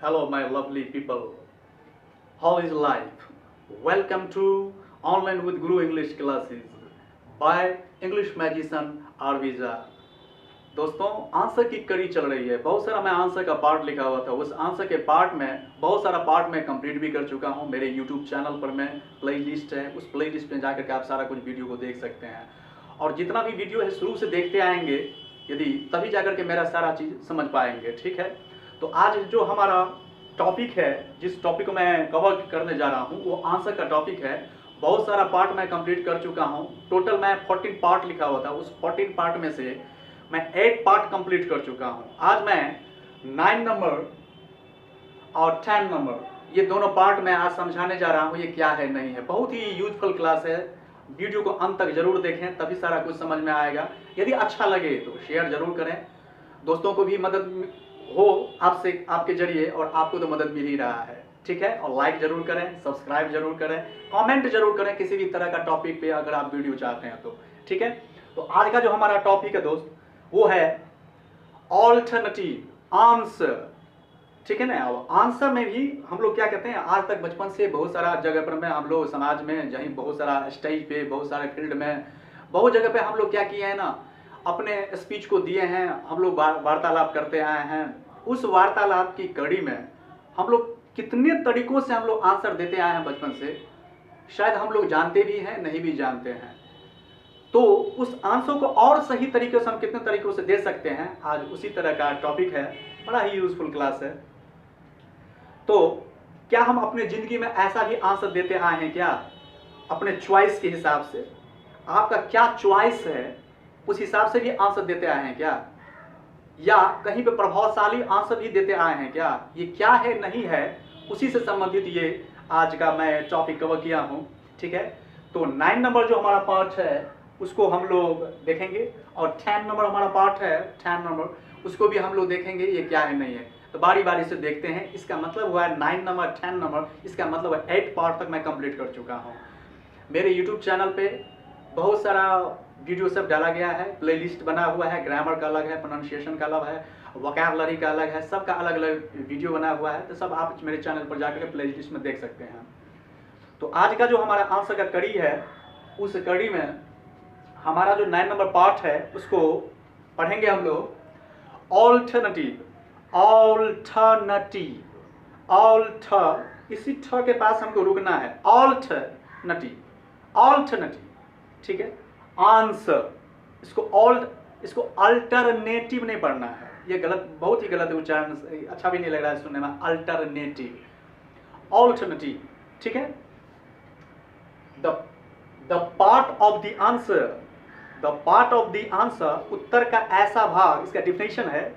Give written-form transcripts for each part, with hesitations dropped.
Hello, my lovely people. How is life? Welcome to Online with Guru English classes by English Magician Arviza. दोस्तों, answer की कड़ी चल रही है। बहुत सारा मैं आंसर का पार्ट लिखा हुआ था। उस आंसर के पार्ट में बहुत सारा पार्ट मैं कंप्लीट भी कर चुका हूं। मेरे YouTube चैनल पर मैं प्ले लिस्ट है, उस प्ले लिस्ट में जाकर के आप सारा कुछ वीडियो को देख सकते हैं। और जितना भी वीडियो है शुरू से देखते आएंगे, यदि तभी जाकर के मेरा सारा चीज़ समझ पाएंगे। ठीक है, तो आज जो हमारा टॉपिक है, जिस टॉपिक को मैं कवर करने जा रहा हूँ, वो आंसर का टॉपिक है। बहुत सारा पार्ट मैं कंप्लीट कर चुका हूँ। टोटल मैं 14 पार्ट लिखा हुआ था। उस 14 पार्ट में से मैं 8 पार्ट कंप्लीट कर चुका हूँ। आज मैं 9 नंबर और 10 नंबर, ये दोनों पार्ट मैं आज समझाने जा रहा हूँ। ये क्या है, नहीं है। बहुत ही यूजफुल क्लास है। वीडियो को अंत तक जरूर देखें, तभी सारा कुछ समझ में आएगा। यदि अच्छा लगे तो शेयर जरूर करें, दोस्तों को भी मदद हो आपसे, आपके जरिए, और आपको तो मदद मिल ही रहा है। ठीक है, और लाइक जरूर करें, सब्सक्राइब जरूर करें, कमेंट जरूर करें किसी भी तरह का टॉपिक पे अगर आप वीडियो चाहते हैं तो। ठीक है, तो आज का जो हमारा टॉपिक है दोस्त, वो है ऑल्टरनेटिव आंसर। ठीक है ना। अब आंसर में भी हम लोग क्या कहते हैं, आज तक बचपन से बहुत सारा जगह पर में हम लोग समाज में, जहीं बहुत सारा स्टेज पे, बहुत सारे फील्ड में, बहुत जगह पे हम लोग क्या किए हैं ना, अपने स्पीच को दिए हैं। हम लोग वार्तालाप करते आए हैं। उस वार्तालाप की कड़ी में हम लोग कितने तरीकों से हम लोग आंसर देते आए हैं बचपन से, शायद हम लोग जानते भी हैं, नहीं भी जानते हैं। तो उस आंसर को और सही तरीके से हम कितने तरीकों से दे सकते हैं, आज उसी तरह का टॉपिक है। बड़ा ही यूजफुल क्लास है। तो क्या हम अपने जिंदगी में ऐसा भी आंसर देते आए हैं क्या, अपने चॉइस के हिसाब से? आपका क्या चॉइस है, उस हिसाब से भी आंसर देते आए हैं क्या? या कहीं पे प्रभावशाली आंसर भी देते आए हैं क्या? ये क्या है, नहीं है, उसी से संबंधित ये आज का मैं टॉपिक कवर किया हूँ। ठीक है, तो 9 नंबर जो हमारा पार्ट है उसको हम लोग देखेंगे, और 10 नंबर हमारा पार्ट है, 10 नंबर, उसको भी हम लोग देखेंगे ये क्या है, नहीं है। तो बारी बारी से देखते हैं। इसका मतलब हुआ है 9 नंबर, 10 नंबर, इसका मतलब है 8 पार्ट तक मैं कंप्लीट कर चुका हूँ। मेरे यूट्यूब चैनल पे बहुत सारा वीडियो सब डाला गया है, प्लेलिस्ट बना हुआ है। ग्रामर का अलग है, प्रोनाउंसिएशन का अलग है, वोकैबुलरी का अलग है, सबका अलग अलग वीडियो बना हुआ है। तो सब आप मेरे चैनल पर जाकर के प्लेलिस्ट में देख सकते हैं। तो आज का जो हमारा आंसर का कड़ी है, उस कड़ी में हमारा जो 9 नंबर पार्ट है उसको पढ़ेंगे हम लोग। ऑल्टरनेटिव, ऑल्टरनेटिव, ऑल्टर, इसी ठ के पास हमको रुकना है। Alternative, alternative. ठीक है, आंसर, इसको अल्टरनेटिव नहीं पढ़ना है। ये गलत, बहुत ही गलत उच्चारण, अच्छा भी नहीं लग रहा है सुनने में। Alternative, alternative. ठीक है, the part of the answer, the part of the answer, उत्तर का ऐसा भाग, इसका डिफिनेशन है,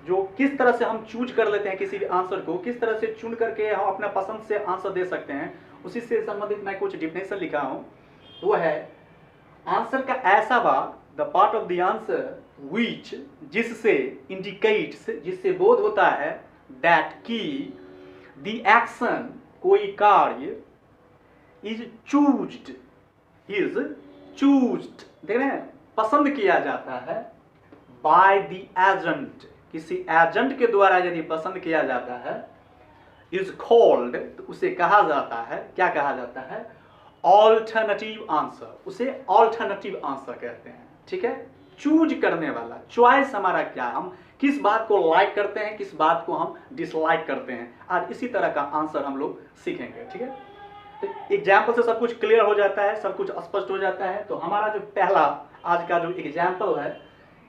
जो किस तरह से हम चूज कर लेते हैं किसी भी आंसर को, किस तरह से चुन करके हम अपना पसंद से आंसर दे सकते हैं, उसी से संबंधित मैं कुछ डिफिनेशन लिखा हूं। वो है आंसर का ऐसा भाग, the part of the answer which, जिससे, इंडिकेट्स, जिससे बोध होता है, दैट की, द एक्शन, कोई कार्य, इज चूज्ड, इज चूज्ड, देख रहे हैं, पसंद किया जाता है, बाय द एजेंट, किसी एजेंट के द्वारा यदि पसंद किया जाता है, इज कॉल्ड, तो उसे कहा जाता है, क्या कहा जाता है? Alternative answer. उसे ऑल्टरनेटिव आंसर कहते हैं। ठीक है, चूज करने वाला, चॉइस हमारा क्या, हम किस बात को लाइक करते हैं, किस बात को हम डिसलाइक करते हैं। आज इसी तरह का आंसर हम लोग सीखेंगे। ठीक है, तो एग्जाम्पल से सब कुछ क्लियर हो जाता है, सब कुछ स्पष्ट हो जाता है। तो हमारा जो पहला आज का जो एग्जाम्पल है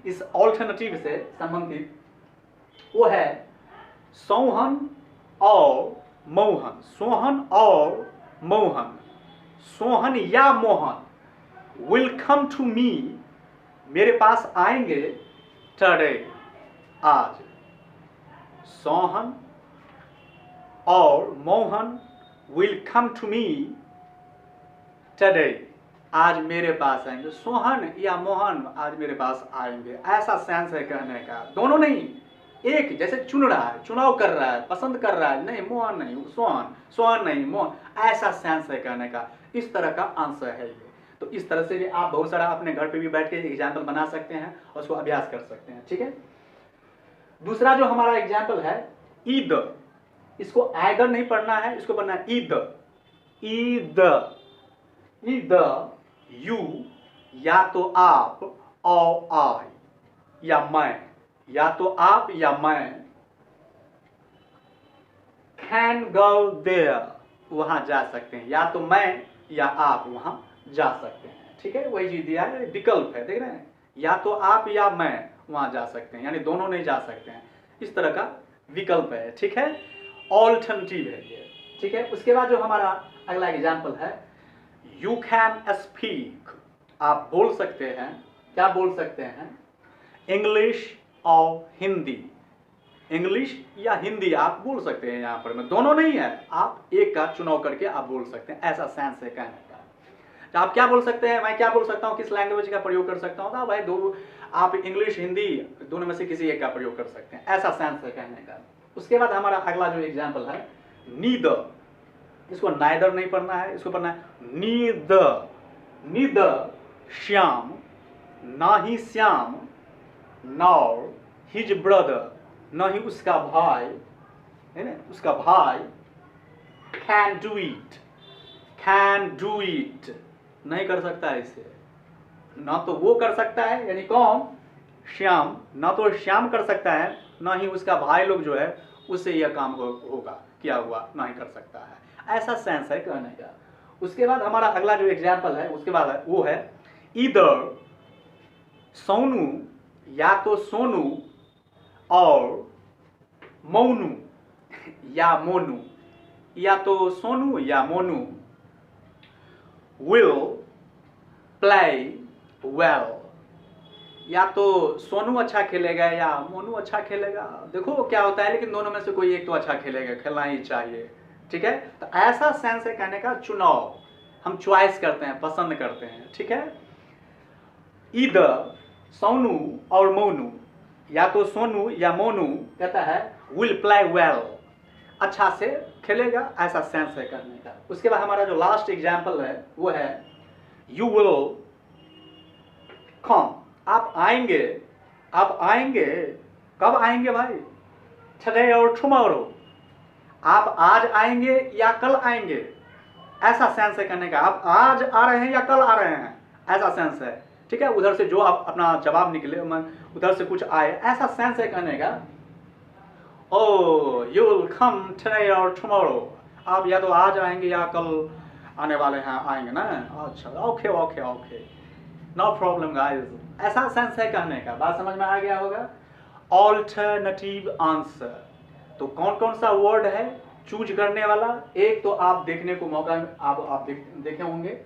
इस ऑल्टरनेटिव से संबंधित, वो है सोहन और मोहन। सोहन और मोहन, सोहन या Mohan, will come to me, मेरे पास आएंगे, टुडे, आज। सोहन और Mohan will come to me today, आज मेरे पास आएंगे। सोहन या मोहन आज मेरे पास आएंगे, ऐसा सेंस है कहने का। दोनों नहीं, एक जैसे चुन रहा है, चुनाव कर रहा है, पसंद कर रहा है, नहीं मोहन नहीं सोहन, सोहन नहीं मोहन, ऐसा सेंस है कहने का। इस तरह का आंसर है ये। तो इस तरह से भी आप बहुत सारा अपने घर पे भी बैठ के एग्जाम्पल बना सकते हैं और उसको अभ्यास कर सकते हैं। ठीक है, दूसरा जो हमारा एग्जाम्पल है, ईद, इसको आइदर नहीं पढ़ना है, इसको पढ़ना है ईदर। यू या तो आप और आई या मैं, या तो आप या मैं, कैन गो देयर, वहां जा सकते हैं, या तो मैं या आप वहां जा सकते हैं। ठीक है, वही चीज दिया है, विकल्प है, देख रहे हैं, या तो आप या मैं वहां जा सकते हैं, यानी दोनों नहीं जा सकते हैं, इस तरह का विकल्प है। ठीक है, ऑल्टरनेटिव है ये। ठीक है, उसके बाद जो हमारा अगला एग्जाम्पल है, यू कैन स्पीक, आप बोल सकते हैं, क्या बोल सकते हैं, इंग्लिश और हिंदी, इंग्लिश या हिंदी आप बोल सकते हैं। यहाँ पर में दोनों नहीं है, आप एक का चुनाव करके आप बोल सकते हैं, ऐसा सेंस है कहने का। तो आप क्या बोल सकते हैं, मैं क्या बोल सकता हूँ, किस लैंग्वेज का प्रयोग कर सकता हूँ, तो भाई दो, आप इंग्लिश हिंदी दोनों में से किसी एक का प्रयोग कर सकते हैं, ऐसा सेंस है कहने का। उसके बाद हमारा अगला जो एग्जाम्पल है, नीदर, इसको नाइदर नहीं पढ़ना है, इसको पढ़ना है नीदर। नीदर श्याम, ना ही श्याम, नॉर हिज ब्रदर, न ही उसका भाई, है ना, उसका भाई, can do it, can do it, नहीं कर सकता है इसे, ना तो वो कर सकता है, यानी कौन, श्याम, ना तो श्याम कर सकता है, ना ही उसका भाई लोग जो है उससे यह काम होगा, किया हुआ नहीं कर सकता है, ऐसा सेंस है कहने का। उसके बाद हमारा अगला जो एग्जाम्पल है, उसके बाद वो है ईदर सोनू, या तो सोनू और मौनू या मोनू, या तो सोनू या मोनू, विल प्ले वेल, या तो सोनू अच्छा खेलेगा या मोनू अच्छा खेलेगा, देखो क्या होता है, लेकिन दोनों में से कोई एक तो अच्छा खेलेगा, खेलना ही चाहिए। ठीक है, तो ऐसा सेंस है कहने का, चुनाव, हम चॉइस करते हैं, पसंद करते हैं। ठीक है, ईदर सोनू और मोनू, या तो सोनू या मोनू कहता है विल प्ले वेल, अच्छा से खेलेगा, ऐसा सेंस है कहने का। उसके बाद हमारा जो लास्ट एग्जाम्पल है वो है यू विल कम, आप आएंगे, आप आएंगे, कब आएंगे भाई, टुडे और टुमारो, आप आज आएंगे या कल आएंगे, ऐसा सेंस है कहने का, आप आज आ रहे हैं या कल आ रहे हैं, ऐसा सेंस है। ठीक है, उधर से जो आप अपना जवाब निकले, उधर से कुछ आए, ऐसा सेंस है कहने का। ओ यू विल कम टुडे और टुमारो, आप या तो आज आएंगे या कल आने वाले हैं, आएंगे ना, अच्छा okay okay okay, no problem guys, ऐसा सेंस है कहने का। बात समझ में आ गया होगा। ऑल्टरनेटिव आंसर, तो कौन कौन सा वर्ड है चूज करने वाला, एक तो आप देखने को मौका आप देखे होंगे,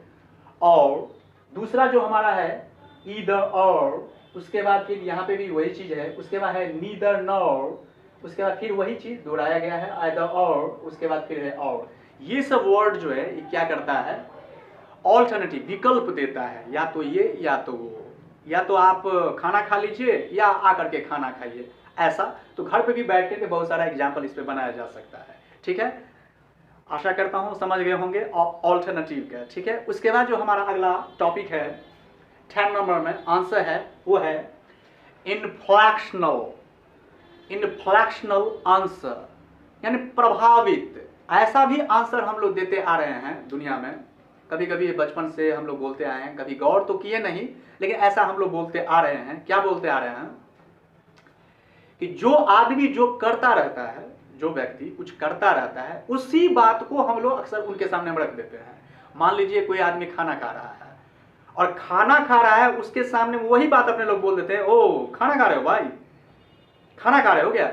और दूसरा जो हमारा है ईदर और, उसके बाद फिर यहाँ पे भी वही चीज है, उसके बाद है नीदर नॉर, उसके बाद फिर वही चीज दोहराया गया है आइदर और, उसके बाद फिर है और। ये सब वर्ड जो है ये क्या करता है, ऑल्टरनेटिव, विकल्प देता है, या तो ये या तो वो, या तो आप खाना खा लीजिए या आकर के खाना खाइए, ऐसा। तो घर पे भी बैठ के बहुत सारा एग्जाम्पल इस पे बनाया जा सकता है। ठीक है, आशा करता हूँ समझ गए होंगे ऑल्टरनेटिव का। ठीक है, उसके बाद जो हमारा अगला टॉपिक है 10 नंबर में आंसर है वो है इनफ्लेक्शनल, इनफ्लेक्शनल आंसर, यानी प्रभावित। ऐसा भी आंसर हम लोग देते आ रहे हैं दुनिया में, कभी कभी बचपन से हम लोग बोलते आए हैं, कभी गौर तो किए नहीं, लेकिन ऐसा हम लोग बोलते आ रहे हैं। क्या बोलते आ रहे हैं कि जो आदमी जो करता रहता है, जो व्यक्ति कुछ करता रहता है, उसी बात को हम लोग अक्सर उनके सामने रख देते हैं। मान लीजिए कोई आदमी खाना खा रहा है और खाना खा रहा है, उसके सामने वही बात अपने लोग बोल देते हैं, ओ खाना खा रहे हो भाई, खाना खा रहे हो क्या,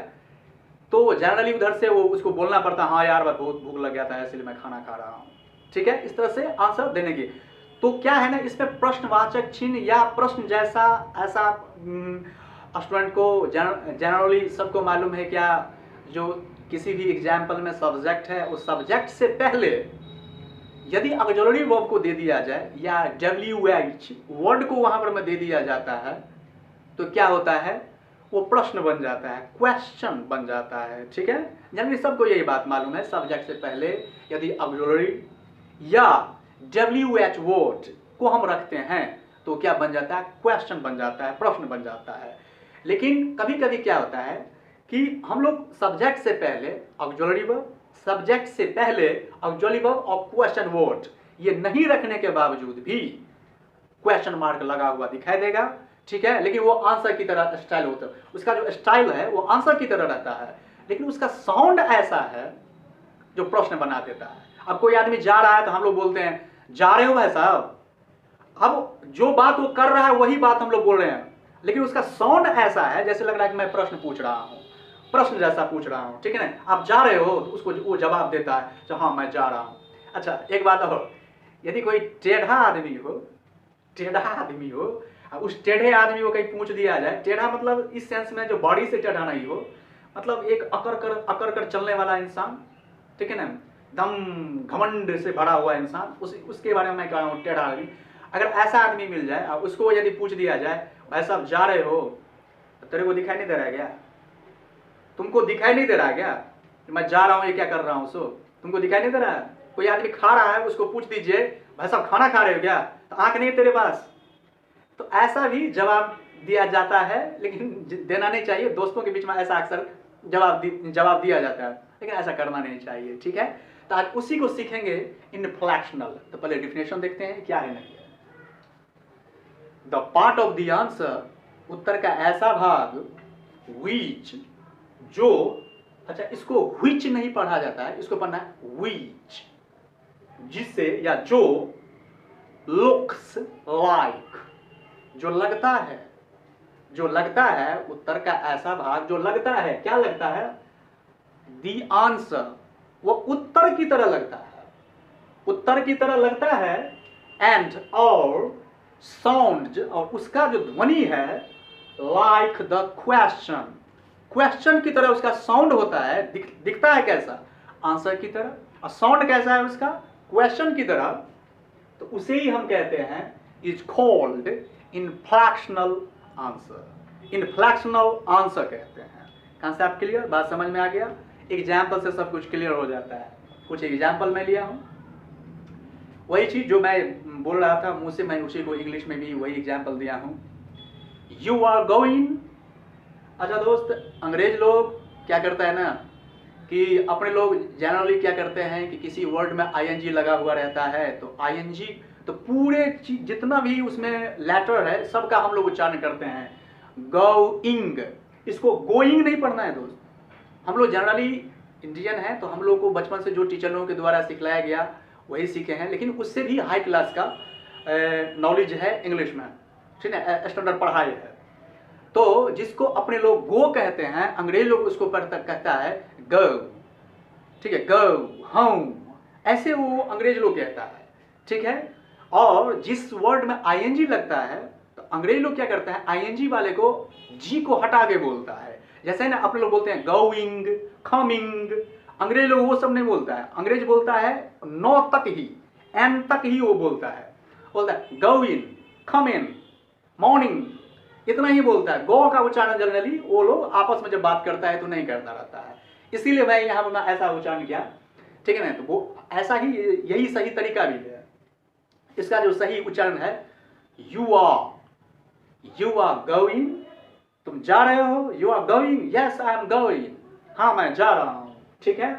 तो जनरली उधर से वो उसको बोलना पड़ता है, हाँ यार बहुत भूख लग गया था इसलिए मैं खाना खा रहा हूँ। ठीक है, इस तरह से आंसर देने की। तो क्या है ना, इसमें प्रश्नवाचक चिन्ह या प्रश्न जैसा ऐसा स्टूडेंट को जनरली सबको मालूम है क्या, जो किसी भी एग्जाम्पल में सब्जेक्ट है, उस सब्जेक्ट से पहले यदि ऑक्सिलरी वर्ब को दे दिया जाए या WH वर्ड को वहां पर में दे दिया जाता है, तो क्या होता है, वो प्रश्न बन जाता है, क्वेश्चन बन जाता है। ठीक है, जनरली सबको यही बात मालूम है, सब्जेक्ट से पहले यदि ऑक्सिलरी या WH वर्ड को हम रखते हैं तो क्या बन जाता है, क्वेश्चन बन जाता है, प्रश्न बन जाता है। लेकिन कभी कभी क्या होता है कि हम लोग सब्जेक्ट से पहले ऑक्सिलरी वर्ब, सब्जेक्ट से पहले ऑक्सिलरी वर्ब और क्वेश्चन वर्ड ये नहीं रखने के बावजूद भी क्वेश्चन मार्क लगा हुआ दिखाई देगा, ठीक है, लेकिन वो आंसर की तरह स्टाइल होता है, उसका जो स्टाइल है वो आंसर की तरह रहता है, लेकिन उसका साउंड ऐसा है जो प्रश्न बना देता है। अब कोई आदमी जा रहा है तो हम लोग बोलते हैं जा रहे हो भाई साहब, अब जो बात वो कर रहा है वही बात हम लोग बोल रहे हैं, लेकिन उसका साउंड ऐसा है जैसे लग रहा है कि मैं प्रश्न पूछ रहा हूँ, प्रश्न जैसा पूछ रहा हूँ, ठीक है ना। आप जा रहे हो तो उसको वो जवाब देता है तो हाँ मैं जा रहा हूँ। अच्छा एक बात और, यदि कोई टेढ़ा आदमी हो, टेढ़ा आदमी हो, उस टेढ़े आदमी को कहीं पूछ दिया जाए, टेढ़ा मतलब इस सेंस में जो बॉडी से टेढ़ा नहीं हो, मतलब एक अकड़ कर चलने वाला इंसान, ठीक है ना, एकदम घमंड से भरा हुआ इंसान, उसके बारे में मैं कह रहा हूँ टेढ़ा आदमी। अगर ऐसा आदमी मिल जाए और उसको यदि पूछ दिया जाए भाई साहब जा रहे हो, तो तेरे को दिखाई नहीं दे रहा है क्या, तुमको दिखाई नहीं दे रहा है क्या मैं जा रहा हूँ, ये क्या कर रहा हूँ, सो तुमको दिखाई नहीं दे रहा है। कोई आदमी खा रहा है उसको पूछ दीजिए भाई साहब खाना खा रहे हो क्या, तो आंख नहीं तेरे पास, तो ऐसा भी जवाब दिया जाता है, लेकिन देना नहीं चाहिए। दोस्तों के बीच में ऐसा अक्सर जवाब दिया जाता है, लेकिन ऐसा करना नहीं चाहिए, ठीक है। तो आज उसी को सीखेंगे इनफ्लेक्शनल। तो पहले डिफिनेशन देखते हैं क्या है नहीं है। The part of the answer, उत्तर का ऐसा भाग, विच जो, अच्छा इसको विच नहीं पढ़ा जाता है, इसको पढ़ना है विच, जिससे या जो, लुक्स लाइक जो लगता है, जो लगता है, उत्तर का ऐसा भाग जो लगता है, क्या लगता है, द आंसर वो उत्तर की तरह लगता है, उत्तर की तरह लगता है, एंड और साउंड और उसका जो ध्वनि है, लाइक द क्वेश्चन, क्वेश्चन की तरह उसका साउंड होता है, दिखता है कैसा, आंसर की तरह, और साउंड कैसा है उसका, क्वेश्चन की तरह, तो उसे ही हम कहते हैं is called inflectional answer, inflectional answer कहते हैं। कंसेप्ट क्लियर, बात समझ में आ गया। एग्जाम्पल से सब कुछ क्लियर हो जाता है। कुछ एग्जाम्पल मैं लिया हूं, वही चीज जो मैं बोल रहा था मुंह से, मैं उसी को इंग्लिश में भी वही एग्जाम्पल दिया हूं। यू आर गोइंग, अच्छा दोस्त, अंग्रेज लोग क्या करता है ना कि अपने लोग जनरली क्या करते हैं कि किसी वर्ड में आईएनजी लगा हुआ रहता है, तो आईएनजी तो पूरे जितना भी उसमें लेटर है सबका हम लोग उच्चारण करते हैं गोइंग, इसको गोइंग नहीं पढ़ना है दोस्त। हम लोग जनरली इंडियन हैं तो हम लोग को बचपन से जो टीचर लोगों के द्वारा सिखलाया गया वही सीखे हैं, लेकिन उससे भी हाई क्लास का नॉलेज है इंग्लिश में, ठीक है, स्टैंडर्ड पढ़ाई है। तो जिसको अपने लोग गो कहते हैं, अंग्रेज लोग उसको कहता है गो, ठीक है, गो, होम, ऐसे वो अंग्रेज लोग कहता है, ठीक है। और जिस वर्ड में आईएनजी लगता है तो अंग्रेज लोग क्या करता है, आईएनजी वाले को जी को हटा के बोलता है। जैसे ना अपने लोग बोलते हैं गोइंग, कमिंग, अंग्रेज लोग वो सब नहीं बोलता है। अंग्रेज बोलता है नो तक ही, एन तक ही वो बोलता है, बोलता है गो इन, कम इन, मॉर्निंग, इतना ही बोलता है। गो का उच्चारण जनरली वो लोग आपस में जब बात करता है तो नहीं करता रहता है, इसीलिए मैं यहाँ पर ऐसा उच्चारण किया, ठीक है ना। तो वो ऐसा ही, यही सही तरीका भी है। इसका जो सही उच्चारण है यू आर गोइंग, तुम जा रहे हो, you are going, yes I am going, हाँ मैं जा रहा हूं, ठीक है।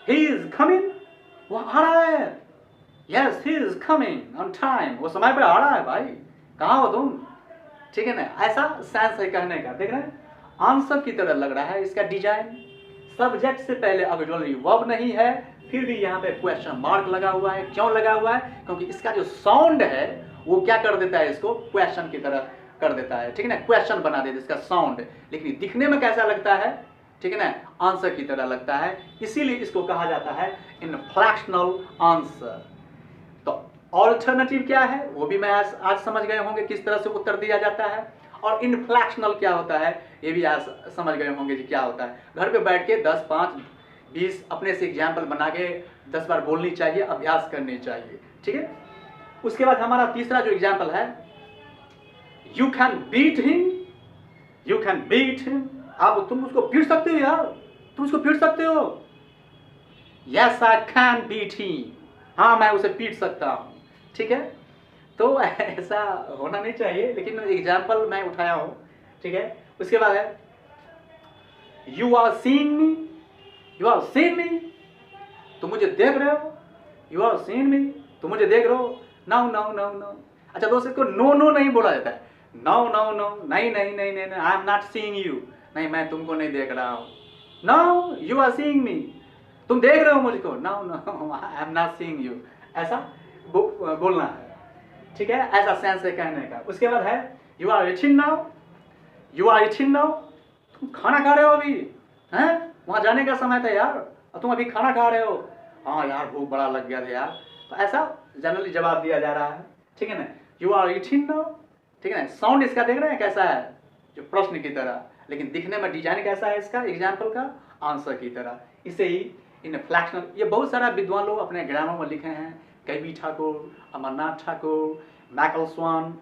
ही इज कमिंग, वो आ रहा है, yes he is coming on time, वो समय पे आ रहा है भाई, कहाँ हो तुम, ठीक है ना। ऐसा सेंस है कहने का, देख रहे हैं आंसर की तरह लग रहा है इसका डिजाइन। सब्जेक्ट से पहले ऑक्सिलरी वर्ब नहीं है, फिर भी यहाँ पे क्वेश्चन मार्क लगा हुआ है। क्यों लगा हुआ है, क्योंकि इसका जो साउंड है वो क्या कर देता है, इसको क्वेश्चन की तरह कर देता है, ठीक है ना, क्वेश्चन बना देता है इसका साउंड। लेकिन दिखने में कैसा लगता है, ठीक है ना, आंसर की तरह लगता है, इसीलिए इसको कहा जाता है इनफ्लेक्शनल आंसर। तो ऑल्टरनेटिव क्या है वो भी मैं आज समझ गए होंगे, किस तरह से उत्तर दिया जाता है। और इनफ्लेक्शनल क्या होता है ये भी आज समझ गए होंगे जी क्या होता है। घर पे बैठ के 10, 5, 20 अपने से एग्जाम्पल बना के 10 बार बोलनी चाहिए, अभ्यास करनी चाहिए, ठीक है। उसके बाद हमारा तीसरा जो एग्जाम्पल है, you can beat him, you can beat him, आप तुम उसको पीट सकते हो यार, तुम उसको पीट सकते हो, yes I can beat him, हाँ मैं उसे पीट सकता हूँ, ठीक है। तो ऐसा होना नहीं चाहिए, लेकिन एग्जाम्पल मैं उठाया हूँ, ठीक है। उसके बाद है you are seeing me, you are seeing me, तुम मुझे देख रहे हो, यू आर सीइंग मी, तुम मुझे देख रहे हो, नो नो नो नो। अच्छा दोस्त, इसको नो नो नहीं बोला जाता है, नो नो नो, नहीं नहीं नहीं नहीं, I am not seeing you, नहीं मैं तुमको नहीं देख रहा हूँ, no you are seeing me, तुम देख रहे हो मुझको, no no I am not seeing you, ऐसा बोलना है, ठीक है, ऐसा सेंस है कहने का। उसके बाद है you are eating now, you are eating now, तुम खाना खा रहे हो अभी, हैं, वहाँ जाने का समय था यार, और तुम अभी खाना खा रहे हो, हाँ यार भूख बड़ा लग गया था यार, तो ऐसा जनरली जवाब दिया जा रहा है, ठीक है ना, यू आर ईटिंग नाउ, ठीक है ना। साउंड इसका देख रहे हैं कैसा है, जो प्रश्न की तरह, लेकिन दिखने में डिजाइन कैसा है इसका, एग्जाम्पल का आंसर की तरह। इसे ही इनफ्लेक्शनल, ये बहुत सारा विद्वान लोग अपने ग्रामों में लिखे हैं, कवि ठाकुर, अमरनाथ ठाकुर, माइकल स्वान,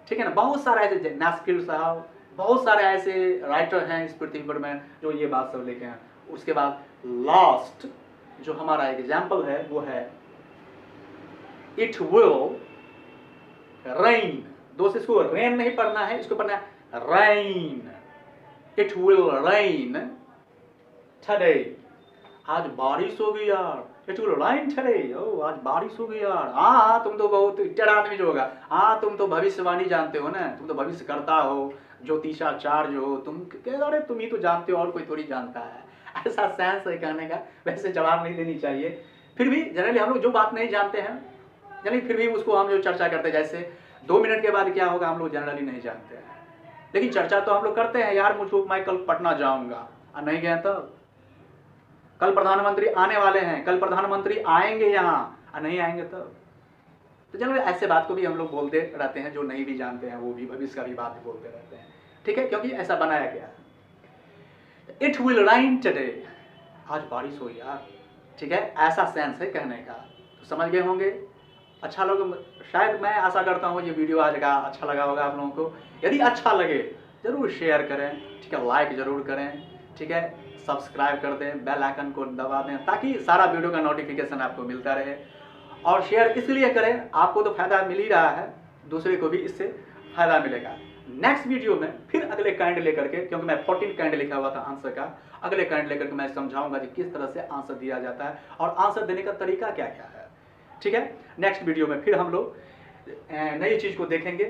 ठीक है ना, बहुत सारे ऐसे, नास्किल साहब, बहुत सारे ऐसे राइटर हैं इस पृथ्वी पर में जो ये बात सब लिखे हैं। उसके बाद लास्ट जो हमारा एग्जाम्पल है वो है इट विल रेन। दोस्त इसको रेन नहीं पढ़ना है, इसको पढ़ना है rain, it will rain today, आज बारिश होगी यार, इट विल रेन टुडे, ओ आज बारिश होगी यार, हाँ तुम तो बहुत टेढ़ा आदमी जो होगा, हाँ तुम तो भविष्यवाणी जानते हो ना, तुम तो भविष्य करता हो, ज्योतिषाचार्य हो तुम, अरे तुम ही तो जानते हो और कोई थोड़ी जानता है, ऐसा सेंस है कहने का। वैसे जवाब नहीं देनी चाहिए, फिर भी जनरली हम लोग जो बात नहीं जानते हैं, यानी फिर भी उसको हम जो चर्चा करते हैं, जैसे 2 मिनट के बाद क्या होगा हम लोग जनरली नहीं जानते हैं, लेकिन चर्चा तो हम लोग करते हैं, यार मुझको मैं कल पटना जाऊंगा, नहीं गया तो कल प्रधानमंत्री आने वाले हैं, कल प्रधानमंत्री आएंगे यहाँ, नहीं आएंगे तो जनरली ऐसे बात को भी हम लोग बोलते रहते हैं, जो नहीं भी जानते हैं वो भी भविष्य का भी बात बोलते रहते हैं, ठीक है, क्योंकि ऐसा बनाया गया है। इट विल रेन टुडे, आज बारिश हो यार, ठीक है, ऐसा सेंस है कहने का, तो समझ गए होंगे। अच्छा लोग, शायद मैं आशा करता हूँ ये वीडियो आज का अच्छा लगा होगा आप लोगों को, यदि अच्छा लगे जरूर शेयर करें, ठीक है, लाइक जरूर करें, ठीक है, सब्सक्राइब कर दें, बेल आइकन को दबा दें ताकि सारा वीडियो का नोटिफिकेशन आपको मिलता रहे, और शेयर इसलिए करें, आपको तो फायदा मिल ही रहा है, दूसरे को भी इससे फायदा मिलेगा। नेक्स्ट वीडियो में फिर अगले काइंड लेकर के, क्योंकि मैं 14 काइंड लिखा हुआ था आंसर का, अगले काइंड लेकर के मैं समझाऊंगा कि किस तरह से आंसर दिया जाता है और आंसर देने का तरीका क्या क्या है, ठीक है। नेक्स्ट वीडियो में फिर हम लोग नई चीज को देखेंगे।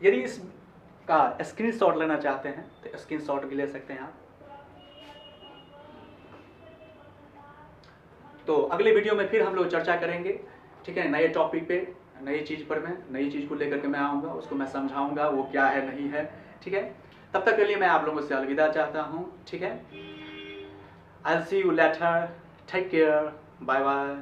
यदि इसका स्क्रीनशॉट लेना चाहते हैं तो स्क्रीनशॉट भी ले सकते हैं आप। तो अगले वीडियो में फिर हम लोग चर्चा करेंगे, ठीक है, नए टॉपिक पे, नई चीज पर, मैं नई चीज को लेकर के मैं आऊँगा, उसको मैं समझाऊंगा वो क्या है नहीं है, ठीक है। तब तक के लिए मैं आप लोगों से अलविदा चाहता हूँ, ठीक है। I will see you later, take care, bye bye.